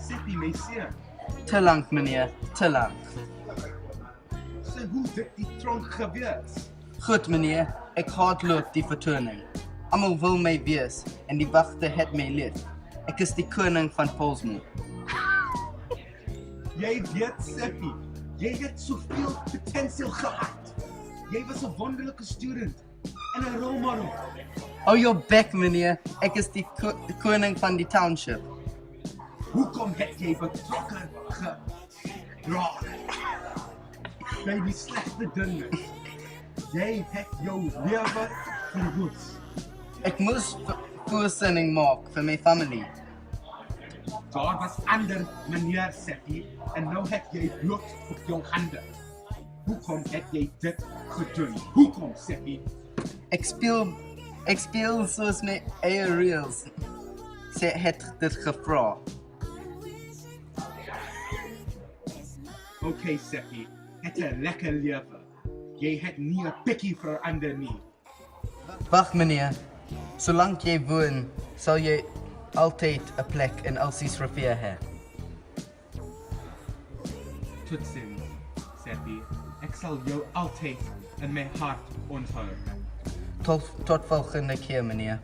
Seppi, my seun? Te lank, meneer, te lank. So hoe dit die tronk gewees? Goed, meneer, ek hardloop die vertoning. Almal wil my wees en die wagte het my lief. Ek is die koning van Pollsmoor. Jy weet, Seppi, jy het soveel potensiaal gehad. Jy was 'n wonderlike student en 'n rolmodel. Hou jou bek, meneer. Ek is die koning van die township. Hoekom het jy betrokke geraak by die slegte dinge? Jy het jou lewe verwoes. Ek moes voorsiening maak vir my familie. Daar was ander meneer Seppi en nou het jy bloed op jou hande. Hoekom het jy dit gedoen? Hoekom, Seppi? Ek speel soos my eie reels. Sy het dit gevra. Okay, Seppi, het 'n lekker lewe. Jy het nie 'n pikkie verander nie. Wag, meneer. Solank jy woon, sal jy altyd 'n plek in Elsie's rivier hê. Totsiens, Seppi. Ek sal jou altyd in my hart onthou. Tot volgende keer, meneer.